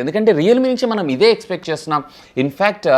ఎందుకంటే రియల్మీ నుంచి మనం ఇదే ఎక్స్పెక్ట్ చేస్తున్నాం. In fact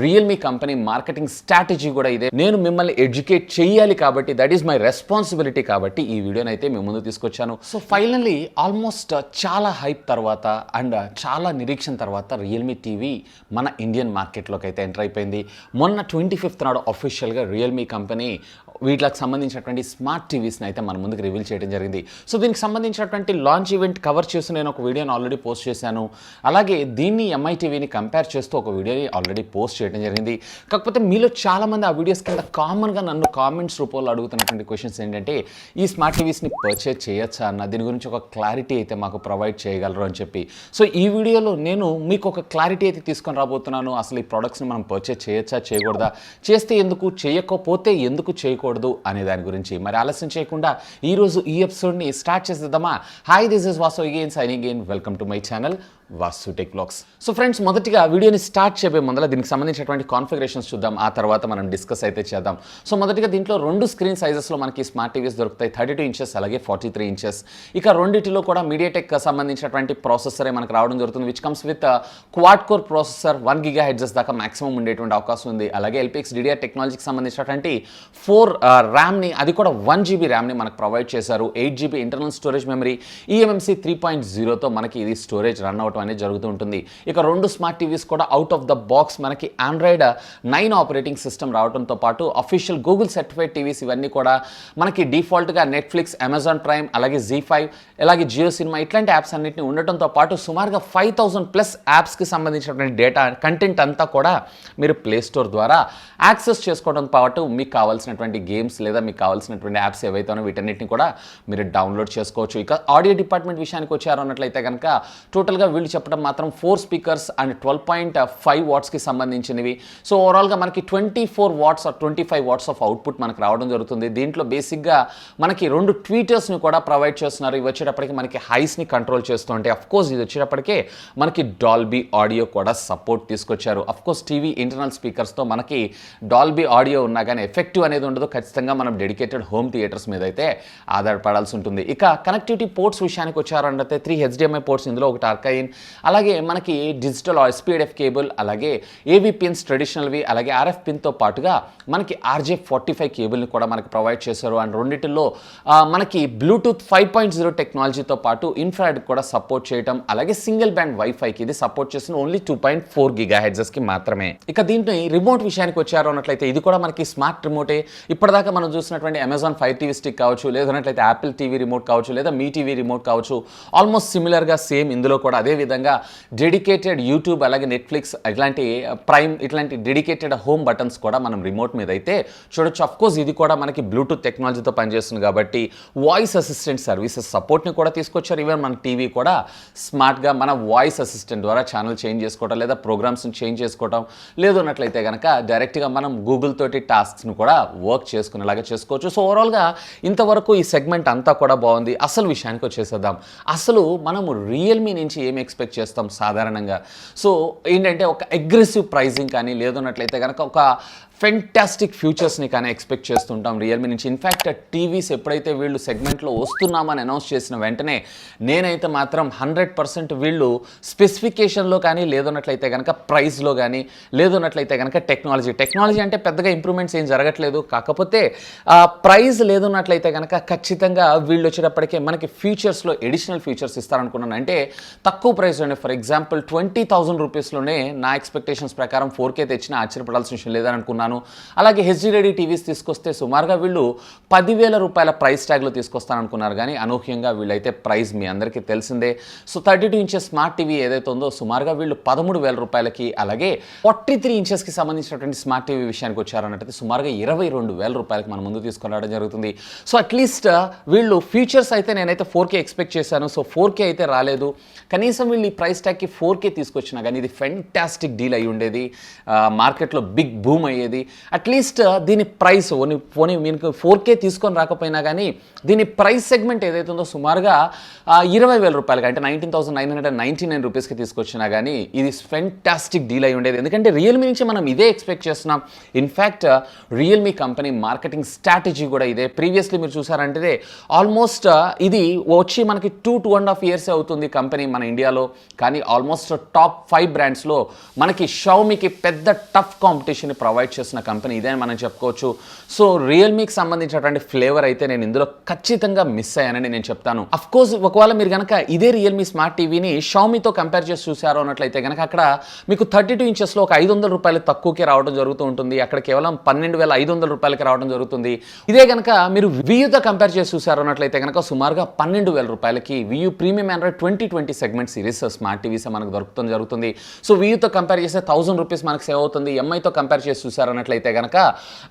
Realme company marketing strategy కూడా ఇదే. నేను మిమ్మల్ని ఎడ్యుకేట్ చేయాలి కాబట్టి, దట్ ఈస్ మై రెస్పాన్సిబిలిటీ కాబట్టి ఈ వీడియోని అయితే మేము ముందు తీసుకొచ్చాను. సో ఫైనల్లీ ఆల్మోస్ట్ చాలా హైప్ తర్వాత అండ్ చాలా నిరీక్షణ తర్వాత రియల్మీ టీవీ మన ఇండియన్ మార్కెట్లోకి అయితే ఎంటర్ అయిపోయింది. మొన్న 25th నాడు అఫీషియల్గా రియల్మీ కంపెనీ వీటికి సంబంధించినటువంటి స్మార్ట్ టీవీస్ని అయితే మన ముందుకు రివీల్ చేయడం జరిగింది. సో దీనికి సంబంధించినటువంటి లాంచ్ ఈవెంట్ కవర్ చేసి నేను ఒక వీడియోని ఆల్రెడీ పోస్ట్ చేశాను. అలాగే దీన్ని ఎంఐ టీవీని కంపేర్ చేస్తూ ఒక వీడియోని ఆల్రెడీ పోస్ట్ చేయడం జరిగింది. కాకపోతే మీలో చాలామంది ఆ వీడియోస్ కింద కామన్గా నన్ను కామెంట్స్ రూపంలో అడుగుతున్నటువంటి క్వశ్చన్స్ ఏంటంటే, ఈ స్మార్ట్ టీవీస్ని పర్చేజ్ చేయొచ్చా అన్న దీని గురించి ఒక క్లారిటీ అయితే మాకు ప్రొవైడ్ చేయగలరు అని చెప్పి. సో ఈ వీడియోలో నేను మీకు ఒక క్లారిటీ అయితే తీసుకొని రాబోతున్నాను. అసలు ఈ ప్రోడక్ట్స్ని మనం పర్చేజ్ చేయొచ్చా, చేయకూడదా, చేస్తే ఎందుకు, చేయకపోతే ఎందుకు చేయకూడదు అనే దాని గురించి. మరి ఆలస్యం చేయకుండా ఈరోజు ఈ ఎపిసోడ్ని స్టార్ట్ చేసేద్దామా. Hi, this is Vasu again signing in. Welcome to my channel Vasu tech vlogs. So friends, మొదటిగా వీడియోని స్టార్ట్ చేయబోయే ముందర దీనికి సంబంధించినటువంటి కాన్ఫిగరేషన్స్ చూద్దాం. ఆ తర్వాత మనం డిస్కస్ అయితే చేద్దాం. సో మొదటిగా దీంట్లో 2 స్క్రీన్ సైజెస్లో మనకి స్మార్ట్ టీవీస్ దొరుకుతాయి. 32 ఇంచెస్ అలాగే 43 ఇంచెస్. ఇక రెండిటిలో కూడా మీడియాటెక్ సంబంధించినటువంటి ప్రాసెసరే మనకు రావడం జరుగుతుంది, which comes with quad core processor. 1 GHz దాకా మాక్సిమం ఉండేటువంటి అవకాశం ఉంది. అలాగే ఎల్పిఎక్స్ DDR టెక్నాలజీకి సంబంధించినటువంటి 4 ర్యామ్ని, అది కూడా 1 GB ర్యామ్ని మనకు ప్రొవైడ్ చేశారు. 8 GB internal storage memory, eMMC 3.0తో మనకి ఇది స్టోరేజ్ రన్ అవటం అనేది జరుగుతూ ఉంటుంది. ఇక 2 స్మార్ట్ టీవీస్ కూడా అవుట్ ఆఫ్ ద బాక్స్ మనకి Android 9 ఆపరేటింగ్ సిస్టమ్ రావడంతో పాటు అఫీషియల్ గూగుల్ సర్టిఫైడ్ టీవీస్ ఇవన్నీ కూడా మనకి డిఫాల్ట్గా నెట్ఫ్లిక్స్, అమెజాన్ ప్రైమ్, అలాగే Z5, అలాగే జియో సినిమా ఇట్లాంటి యాప్స్ అన్నింటినీ ఉండటంతో పాటు సుమారుగా 5000+ యాప్స్కి సంబంధించినటువంటి డేటా కంటెంట్ అంతా కూడా మీరు ప్లే స్టోర్ ద్వారా యాక్సెస్ చేసుకోవడంతో పాటు మీకు కావాల్సినటువంటి గేమ్స్ లేదా మీకు కావాల్సినటువంటి యాప్స్ ఏవైతేనో వీటన్నిటిని కూడా మీరు డౌన్లోడ్ చేసుకోవచ్చు. ఇక ఆడియో డిపార్ట్మెంట్ విషయానికి వచ్చారు అన్నట్లయితే కనుక టోటల్గా వీళ్ళు చెప్పడం మాత్రం 4 స్పీకర్స్ అండ్ 12.5 వాట్స్కి సంబంధించినవి. సో ఓవరాల్గా మనకి 24 watts or 25 watts of output మనకు రావడం జరుగుతుంది. దీంట్లో బేసిక్గా మనకి 2 ట్వీటర్స్ని కూడా ప్రొవైడ్ చేస్తున్నారు. ఇవి వచ్చేటప్పటికి మనకి హైస్ని కంట్రోల్ చేస్తూ ఉంటాయి. అఫ్కోర్స్ ఇది వచ్చేటప్పటికే మనకి డాల్బీ ఆడియో కూడా సపోర్ట్ తీసుకొచ్చారు. అఫ్కోర్స్ టీవీ ఇంటర్నల్ స్పీకర్స్తో మనకి డాల్బీ ఆడియో ఉన్నా కానీ ఎఫెక్టివ్ అనేది ఉండదు. ఖచ్చితంగా మనం డెడికేటెడ్ హోమ్ థియేటర్స్ మీద అయితే ఆధారపడాల్సి ఉంటుంది. ఇక కనెక్టివిటీ పోర్ట్స్ విషయానికి వచ్చారంటే 3 HDMI పోర్ట్స్, ఇందులో ఒకటి ఆర్కైన్, అలాగే మనకి డిజిటల్ SPDF కేబుల్, అలాగే AV పిన్స్ ట్రెడిషనల్వి, అలాగే RF పిన్తో పాటుగా మనకి RJ45 కేబుల్ని కూడా మనకి ప్రొవైడ్ చేశారు. అండ్ రెండిటిల్లో మనకి బ్లూటూత్ 5.0 టెక్నాలజీతో పాటు ఇన్ఫ్రారెడ్ కూడా సపోర్ట్ చేయడం, అలాగే సింగిల్ బ్యాండ్ వైఫైకి ఇది సపోర్ట్ చేసిన ఓన్లీ 2.4 GHzకి మాత్రమే. ఇక దీంట్లో రిమోట్ విషయానికి వచ్చారు అన్నట్లయితే ఇది కూడా మనకి స్మార్ట్ రిమోటే. ఇప్పటిదాకా మనం చూసినటువంటి అమెజాన్ Fire TV స్టిక్ కావచ్చు, లేదన్నట్లయితే యాపిల్ టీవీ రిమోట్ కావచ్చు, లేదా మీ టీవీ రిమోట్ కావచ్చు, ఆల్మోస్ట్ సిమిలర్గా సేమ్ ఇందులో కూడా అదే విధంగా డెడికేటెడ్ యూట్యూబ్, అలాగే నెట్ఫ్లిక్స్, ఇట్లాంటి ప్రైమ్, ఇట్లాంటి డెడికేటెడ్ హోమ్ బటన్స్ కూడా మనం రిమోట్ మీద అయితే చూడొచ్చు. అఫ్కోర్స్ ఇది కూడా మనకి బ్లూటూత్ టెక్నాలజీతో పనిచేస్తుంది కాబట్టి వాయిస్ అసిస్టెంట్ సర్వీసెస్ సపోర్ట్ని కూడా తీసుకొచ్చారు. ఈవెన్ మన టీవీ కూడా స్మార్ట్గా మన వాయిస్ అసిస్టెంట్ ద్వారా ఛానల్ చేంజ్ చేసుకోవడం, లేదా ప్రోగ్రామ్స్ని చేంజ్ చేసుకోవడం, లేదు అన్నట్లయితే కనుక డైరెక్ట్గా మనం గూగుల్ తోటి టాస్క్స్ని కూడా వర్క్ చేసుకునేలాగా చేసుకోవచ్చు. సో ఓవరాల్గా ఇంతవరకు ఈ సెగ్మెంట్ అంతా కూడా బాగుంది. అసలు విషయానికి వచ్చేసేద్దాం. అసలు మనము రియల్మీ నుంచి ఏమి ఎక్స్పెక్ట్ చేస్తాం సాధారణంగా? సో ఏంటంటే ఒక అగ్రెసివ్ ప్రైజింగ్ కానీ, లేదన్నట్లయితే కనుక ఒక ఫెంటాస్టిక్ ఫ్యూచర్స్ని కానీ ఎక్స్పెక్ట్ చేస్తుంటాం రియల్మీ నుంచి. ఇన్ఫ్యాక్ట్ టీవీస్ ఎప్పుడైతే వీళ్ళు సెగ్మెంట్లో వస్తున్నామని అనౌన్స్ చేసిన వెంటనే నేనైతే మాత్రం 100% వీళ్ళు స్పెసిఫికేషన్లో కానీ, లేదన్నట్లయితే కనుక ప్రైస్లో కానీ, లేదన్నట్లయితే కనుక టెక్నాలజీ అంటే పెద్దగా ఇంప్రూవ్మెంట్స్ ఏం జరగట్లేదు. కాకపోతే ప్రైస్ లేదన్నట్లయితే కనుక ఖచ్చితంగా వీళ్ళు వచ్చేటప్పటికే మనకి ఫ్యూచర్స్లో ఎడిషనల్ ఫీచర్స్ ఇస్తారనుకున్నాను. అంటే తక్కువ ప్రైస్లోనే, ఫర్ ఎగ్జాంపుల్ 20,000 రూపీస్లోనే నా ఎక్స్పెక్టేషన్స్ ప్రకారం 4K తెచ్చినా ఆశ్చర్యపడాల్సిన విషయం లేదని అనుకున్నాను. అలాగే హెచ్డి రెడీ టీవీస్ తీసుకొస్తే సుమారుగా వీళ్ళు 10,000 రూపాయల ప్రైస్ ట్యాగ్లో తీసుకొస్తారనుకున్నారు. కానీ అనూహ్యంగా వీళ్ళైతే ప్రైస్ మీ అందరికీ తెలిసిందే. సో 32 ఇంచెస్ స్మార్ట్ టీవీ ఏదైతే ఉందో సుమారుగా వీళ్ళు 13,000 రూపాయలకి, అలాగే 43 ఇంచెస్కి సంబంధించినటువంటి స్మార్ట్ టీవీ విషయానికి వచ్చారన్నట్టు సుమారుగా 22,000 రూపాయలకి మన ముందు తీసుకొని రావడం జరుగుతుంది. సో అట్లీస్ట్ వీళ్ళు ఫీచర్స్ అయితే నేనైతే 4K ఎక్స్పెక్ట్ చేశాను. సో 4K అయితే రాలేదు. కనీసం వీళ్ళు ఈ ప్రైస్ ట్యాగ్కి 4K తీసుకొచ్చినా కానీ ఇది ఫెంటాస్టిక్ డీల్ అయి ఉండేది. మార్కెట్లో బిగ్ బూమ్ అయ్యేది. అట్లీస్ట్ దీని ప్రైస్ పోనీ మీకు 4K తీసుకొని రాకపోయినా కానీ దీని ప్రైస్ సెగ్మెంట్ ఏదైతే ఉందో సుమారుగా 20,000 రూపాయలకి అంటే 19,999 రూపీస్కి తీసుకొచ్చినా కానీ ఇది ఫెంటాస్టిక్ డీల్ అయి ఉండేది. ఎందుకంటే రియల్మీ నుంచి మనం ఇదే ఎక్స్పెక్ట్ చేస్తున్నాం. In fact Realme company marketing strategy కూడా ఇదే. ప్రీవియస్లీ మీరు చూసారంటే ఆల్మోస్ట్ ఇది వచ్చి మనకి 2.5 ఇయర్స్ అవుతుంది కంపెనీ మన ఇండియాలో. కానీ ఆల్మోస్ట్ టాప్ 5 బ్రాండ్స్లో మనకి షావమీకి పెద్ద టఫ్ కాంపిటీషన్ ప్రొవైడ్ చేసిన కంపెనీ ఇదే అని మనం చెప్పుకోవచ్చు. సో రియల్మీకి సంబంధించినటువంటి ఫ్లేవర్ అయితే నేను ఇందులో ఖచ్చితంగా మిస్ అయ్యానని నేను చెప్తాను. అఫ్ కోర్స్ ఒకవేళ మీరు కనుక ఇదే రియల్మీ స్మార్ట్ టీవీని షావమీతో కంపేర్ చేసి చూసారో అన్నట్లయితే కనుక అక్కడ మీకు 32 ఇంచెస్లో ఒక 500 రూపాయలు తక్కువకే రావడం జరుగుతూ ఉంటుంది. అక్కడ కేవలం 12,500 రూపాయలకి రావడం జరుగుతుంది. ఇదే కనుక మీరు వియూతో కంపేర్ చేసి చూసారో అన్నట్లయితే కనుక సుమారుగా 12,000 రూపాయలకి Vu premium Android 2020 segment series smart TVs మనకు జరుగుతుంది. సో వియూతో కంపేర్ చేస్తే 1000 రూపీస్ మనకు సేవ్ అవుతుంది. ఎంఐతో కంపేర్ చేసి చూసారన్నట్లయితే కనుక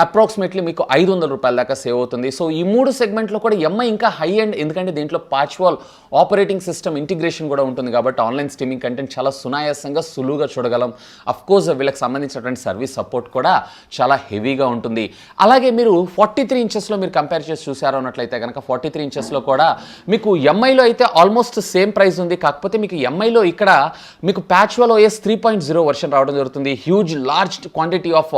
అప్రాక్సిమేట్లీ మీకు 500 రూపాయల దాకా సేవ్ అవుతుంది. సో ఈ 3 సెగ్మెంట్లో కూడా ఎంఐ ఇంకా హై ఎండ్, ఎందుకంటే దీంట్లో పాచ్వాల్ ఆపరేటింగ్ సిస్టమ్ ఇంటిగ్రేషన్ కూడా ఉంటుంది కాబట్టి ఆన్లైన్ స్ట్రీమింగ్ కంటెంట్ చాలా సునాయాసంగా సులువుగా చూడగలం. అఫ్ కోర్స్ వీళ్ళకి సంబంధించినటువంటి సర్వీస్ సపోర్ట్ కూడా చాలా హెవీగా ఉంటుంది. అలాగే మీరు 43 ఇంచెస్లో మీరు కంపేర్ చేసి చూసారో అన్నట్లయితే కనుక 43 ఇంచెస్లో కూడా మీకు ఎంఐలో అయితే ఆల్మోస్ట్ సేమ్ ప్రైస్ ఉంది. కాకపోతే మీకు ఎంఐలో ఇక్కడ మీకు ప్యాచ్వాల్ ఓఎస్ 3.0 వర్షన్ రావడం జరుగుతుంది. Huge large quantity of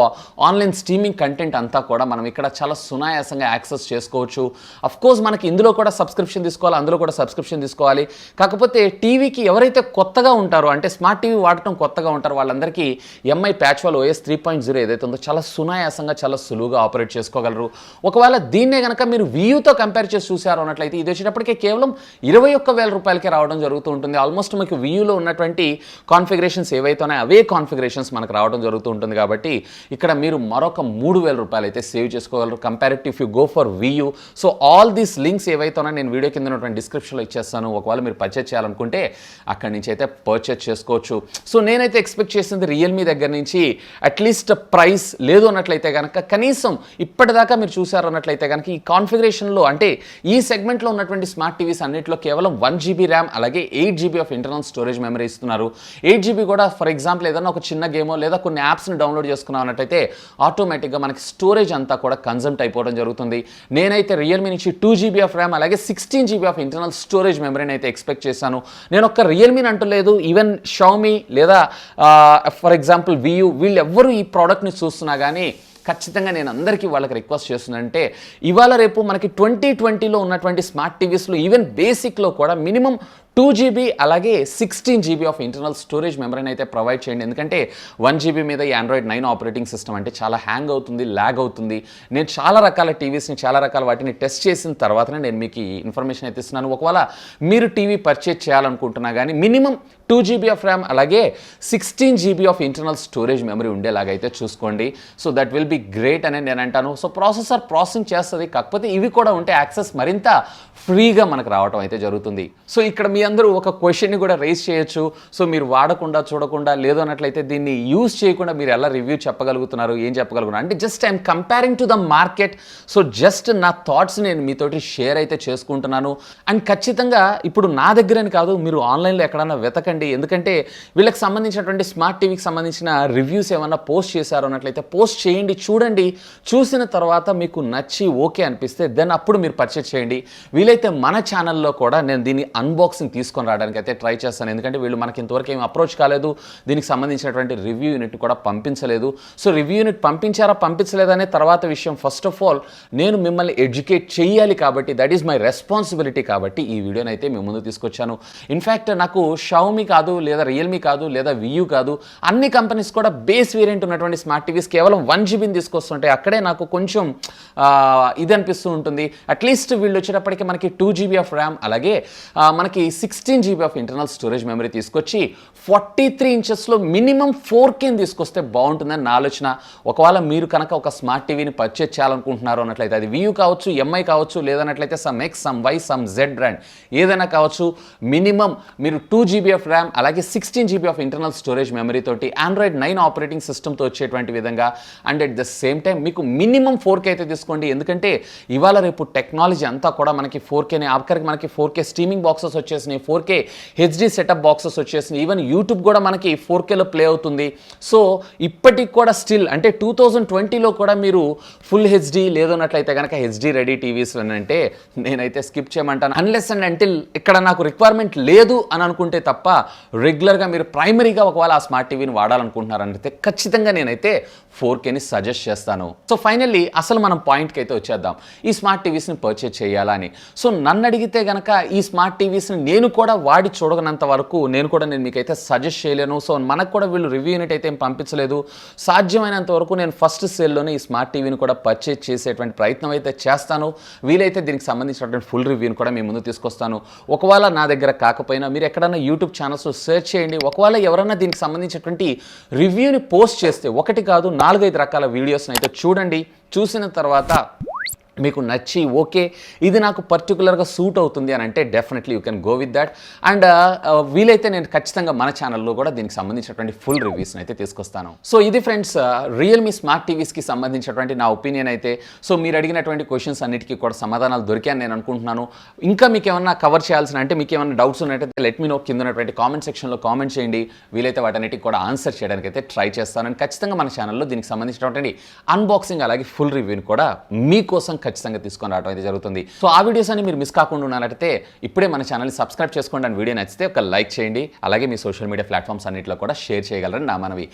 online streaming content అంతా కూడా మనం ఇక్కడ చాలా సునాయాసంగా యాక్సెస్ చేసుకోవచ్చు. అఫ్ కోర్స్ మనకి ఇందులో కూడా సబ్స్క్రిప్షన్ తీసుకోవాలి, అందులో కూడా సబ్స్క్రిప్షన్ తీసుకోవాలి. కాకపోతే టీవీకి ఎవరైతే కొత్తగా ఉంటారో అంటే స్మార్ట్ టీవీ వాడటం కొత్తగా ఉంటారో వాళ్ళందరికీ ఎంఐ ప్యాచ్వాల్ ఓఎస్ 3.0 ఏదైతే ఉందో చాలా సునాయాసంగా చాలా సులువుగా ఆపరేట్ చేసుకోగలరు. ఒకవేళ దీన్నే కనుక మీరు వియూతో కంపేర్ చేసి చూసారో అన్నట్లయితే ఇది వచ్చేటప్పటికే కేవలం 21,000 రూపాయలకే రావడం జరుగుతూ ఉంటుంది. ఆల్మోస్ట్ మీకు వియూలో ఉన్నటువంటి కాన్ఫిగరేషన్స్ ఏవైతే ఉన్నాయో అవే కాన్ఫిగరేషన్స్ మనకు రావడం జరుగుతూ ఉంటుంది. కాబట్టి ఇక్కడ మీరు మరొక 3,000 రూపాయలు అయితే సేవ్ చేసుకోగలరు comparative if you go for Vu. So all these links ఏవైతే ఉన్నాయో నేను వీడియో కింద ఉన్నటువంటి డిస్క్రిప్షన్లో ఇచ్చేస్తాను. ఒకవేళ మీరు పర్చేజ్ చేయాలనుకుంటే అక్కడి నుంచి అయితే పర్చేజ్ చేసుకోవచ్చు. సో నేనైతే ఎక్స్పెక్ట్ చేసింది రియల్మీ దగ్గర నుంచి అట్లీస్ట్ ప్రైస్ లేదు అన్నట్లయితే కనుక కనీసం ఇప్పటిదాకా మీరు చూసారు అన్నట్లయితే కనుక ఈ కాన్ఫిగరేషన్లో అంటే ఈ సెగ్మెంట్లో ఉన్నటువంటి స్మార్ట్ టీవీస్ అన్నింటిలో కేవలం 1GB ర్యామ్ అలాగే 8GB of internal storage memory ఇస్తున్నారు. 8GB కూడా ఫర్ ఎగ్జాంపుల్ ఏదైనా ఒక చిన్న గేమో లేదా కొన్ని యాప్స్ని డౌన్లోడ్ చేసుకున్నాం అన్నట్టయితే ఆటోమేటిక్గా మనకి స్టోరేజ్ అంతా కూడా కన్జంప్ట్ అయిపోవడం జరుగుతుంది. నేనైతే రియల్మీ నుంచి 2GB ఆఫ్ ర్యామ్ అలాగే 16GB ఆఫ్ ఇంటర్నల్ స్టోరేజ్ మెమరీని అయితే ఎక్స్పెక్ట్ చేశాను. నేను ఒక్క రియల్మీని అంటలేదు, ఈవెన్ షావమీ లేదా ఫర్ ఎగ్జాంపుల్ వియూ వీళ్ళెవ్వరూ ఈ ప్రోడక్ట్ని చూస్తున్నా కానీ ఖచ్చితంగా నేను అందరికీ వాళ్ళకి రిక్వెస్ట్ చేస్తున్నానంటే ఇవాళ రేపు మనకి 2020లో ఉన్నటువంటి స్మార్ట్ టీవీస్లో ఈవెన్ బేసిక్లో కూడా మినిమం 2GB అలాగే 16GB ఆఫ్ ఇంటర్నల్ స్టోరేజ్ మెమరీని అయితే ప్రొవైడ్ చేయండి. ఎందుకంటే 1GB మీద ఈ ఆండ్రాయిడ్ 9 ఆపరేటింగ్ సిస్టమ్ అంటే చాలా హ్యాంగ్ అవుతుంది, ల్యాగ్ అవుతుంది. నేను చాలా రకాల టీవీస్ని చాలా రకాల వాటిని టెస్ట్ చేసిన తర్వాతనే నేను మీకు ఈ ఇన్ఫర్మేషన్ అయితే ఇస్తున్నాను. ఒకవేళ మీరు టీవీ పర్చేజ్ చేయాలనుకుంటున్నా కానీ మినిమం 2GB ఆఫ్ ర్యామ్ అలాగే 16GB of internal storage memory ఉండేలాగైతే చూసుకోండి. So that will be great అని నేను అంటాను. సో ప్రాసెసర్ ప్రాసెసింగ్ చేస్తుంది, కాకపోతే ఇవి కూడా ఉంటే యాక్సెస్ మరింత ఫ్రీగా మనకు రావడం అయితే జరుగుతుంది. సో ఇక్కడ మీ అందరూ ఒక క్వశ్చన్ని కూడా రేస్ చేయొచ్చు. సో మీరు వాడకుండా చూడకుండా లేదు అన్నట్లయితే దీన్ని యూజ్ చేయకుండా మీరు ఎలా రివ్యూ చెప్పగలుగుతున్నారు, ఏం చెప్పగలుగుతున్నారు అంటే just I'm comparing to the market. So just నా థాట్స్ నేను మీతోటి షేర్ అయితే చేసుకుంటున్నాను. అండ్ ఖచ్చితంగా ఇప్పుడు నా దగ్గరని కాదు, మీరు ఆన్లైన్లో ఎక్కడన్నా వెతకండి. ఎందుకంటే వీళ్ళకి సంబంధించినటువంటి స్మార్ట్ టీవీకి సంబంధించిన రివ్యూస్ ఏమన్నా పోస్ట్ చేశారు అన్నట్లయితే పోస్ట్ చేయండి, చూడండి. చూసిన తర్వాత మీకు నచ్చి ఓకే అనిపిస్తే దెన్ అప్పుడు మీరు పర్చేజ్ చేయండి. వీలైతే మన ఛానల్లో కూడా నేను దీన్ని అన్బాక్సింగ్ తీసుకొని రావడానికి అయితే ట్రై చేస్తాను. ఎందుకంటే వీళ్ళు మనకి ఇంతవరకు ఏమి అప్రోచ్ కాలేదు, దీనికి సంబంధించినటువంటి రివ్యూ యూనిట్ కూడా పంపించలేదు. సో రివ్యూ యూనిట్ పంపించారా పంపించలేదనే తర్వాత విషయం. ఫస్ట్ ఆఫ్ ఆల్ నేను మిమ్మల్ని ఎడ్యుకేట్ చేయాలి కాబట్టి దట్ ఈస్ మై రెస్పాన్సిబిలిటీ కాబట్టి ఈ వీడియోని అయితే మేము ముందు తీసుకొచ్చాను. ఇన్ఫ్యాక్ట్ నాకు షావమీ కాదు లేదా రియల్మీ కాదు లేదా వియూ కాదు, అన్ని కంపెనీస్ కూడా బేస్ వేరియంట్ ఉన్నటువంటి స్మార్ట్ టీవీస్ కేవలం 1GBని తీసుకొస్తుంటాయి. అక్కడే నాకు కొంచెం ఇది అనిపిస్తూ ఉంటుంది. అట్లీస్ట్ వీళ్ళు వచ్చేటప్పటికి మనకి 2GB ఆఫ్ ర్యామ్ అలాగే మనకి 16GB of internal storage memory తీసుకొచ్చి 43 ఇంచెస్లో మినిమం 4Kని తీసుకొస్తే బాగుంటుందని నా ఆలోచన. ఒకవేళ మీరు కనుక ఒక స్మార్ట్ టీవీని పర్చేజ్ చేయాలనుకుంటున్నారు అన్నట్లయితే అది వియూ కావచ్చు, ఎంఐ కావచ్చు, లేదన్నట్లయితే some X, some Y, some Z brand ఏదైనా కావచ్చు, మినిమం మీరు 2GB ఆఫ్ ర్యామ్ అలాగే 16GB of internal storage memory తోటి ఆండ్రాయిడ్ 9 ఆపరేటింగ్ సిస్టమ్తో వచ్చేటువంటి విధంగా and at the same time మీకు మినిమం 4K అయితే తీసుకోండి. ఎందుకంటే ఇవాళ రేపు టెక్నాలజీ అంతా కూడా మనకి 4Kని ఆఖరికి మనకి 4K స్ట్రీమింగ్ బాక్సెస్ వచ్చేసినాయి. వచ్చేసినాయి, 4K హెచ్డి సెటప్ బాక్సెస్ వచ్చేసినాయి, ఈవెన్ యూట్యూబ్ కూడా మనకి 4Kలో ప్లే అవుతుంది. సో ఇప్పటికి కూడా స్టిల్ అంటే 2020లో కూడా మీరు ఫుల్ హెచ్డి లేదన్నట్లయితే కనుక హెచ్డి రెడీ టీవీస్ అంటే నేనైతే స్కిప్ చేయమంటాను. అన్లెస్ అండ్ అంటిల్ ఇక్కడ నాకు రిక్వైర్మెంట్ లేదు అని అనుకుంటే తప్ప రెగ్యులర్గా మీరు ప్రైమరీగా ఒకవేళ ఆ స్మార్ట్ టీవీని వాడాలనుకుంటున్నారంటే ఖచ్చితంగా నేనైతే 4Kని సజెస్ట్ చేస్తాను. సో ఫైనల్లీ అసలు మనం పాయింట్కి అయితే వచ్చేద్దాం, ఈ స్మార్ట్ టీవీస్ని పర్చేజ్ చేయాలా అని. సో నన్ను అడిగితే కనుక ఈ స్మార్ట్ టీవీస్ని నేను కూడా వాడి చూడగనంత వరకు నేను మీకైతే సజెస్ట్ చేయలేను. సో మనకు కూడా వీళ్ళు రివ్యూ యూనిట్ అయితే ఏం పంపించలేదు. సాధ్యమైనంత వరకు నేను ఫస్ట్ సేల్లోనే ఈ స్మార్ట్ టీవీని కూడా పర్చేజ్ చేసేటువంటి ప్రయత్నం అయితే చేస్తాను. వీలైతే దీనికి సంబంధించినటువంటి ఫుల్ రివ్యూని కూడా మీ ముందు తీసుకొస్తాను. ఒకవేళ నా దగ్గర కాకపోయినా మీరు ఎక్కడన్నా యూట్యూబ్ ఛానల్స్లో సెర్చ్ చేయండి. ఒకవేళ ఎవరైనా దీనికి సంబంధించినటువంటి రివ్యూని పోస్ట్ చేస్తే 1 కాదు 4-5 రకాల వీడియోస్ని అయితే చూడండి. చూసిన తర్వాత మీకు నచ్చి ఓకే ఇది నాకు పర్టికులర్గా సూట్ అవుతుంది అని అంటే definitely you can go with that. And వీలైతే నేను ఖచ్చితంగా మన ఛానల్లో కూడా దీనికి సంబంధించినటువంటి ఫుల్ రివ్యూస్ని అయితే తీసుకొస్తాను. సో ఇది ఫ్రెండ్స్ రియల్మీ స్మార్ట్ టీవీస్కి సంబంధించినటువంటి నా ఒపీనియన్ అయితే. సో మీరు అడిగినటువంటి క్వశ్చన్స్ అన్నిటికీ కూడా సమాధానాలు దొరికాయని నేను అనుకుంటున్నాను. ఇంకా మీకు ఏమన్నా కవర్ చేయాల్సిన అంటే మీకు ఏమైనా డౌట్స్ ఉన్నట్టయితే లెట్ మీ నో, కింద ఉన్నటువంటి కామెంట్ సెక్షన్లో కామెంట్ చేయండి. వీలైతే వాటన్నిటికి కూడా ఆన్సర్ చేయడానికి అయితే ట్రై చేస్తాను. అండ్ ఖచ్చితంగా మన ఛానల్లో దీనికి సంబంధించినటువంటి అన్బాక్సింగ్ అలాగే ఫుల్ రివ్యూని కూడా మీకోసం ఖచ్చితంగా తీసుకొని రావడం అయితే జరుగుతుంది. సో ఆ వీడియోస్ అని మీరు మిస్ కాకుండా ఉన్నట్లయితే ఇప్పుడే మన ఛానల్ని సబ్స్క్రైబ్ చేసుకోండి. అండ్ వీడియో నచ్చితే ఒక లైక్ చేయండి. అలాగే మీ సోషల్ మీడియా ప్లాట్ఫామ్స్ అన్నింటిలో కూడా షేర్ చేయగలరని నా మనవి.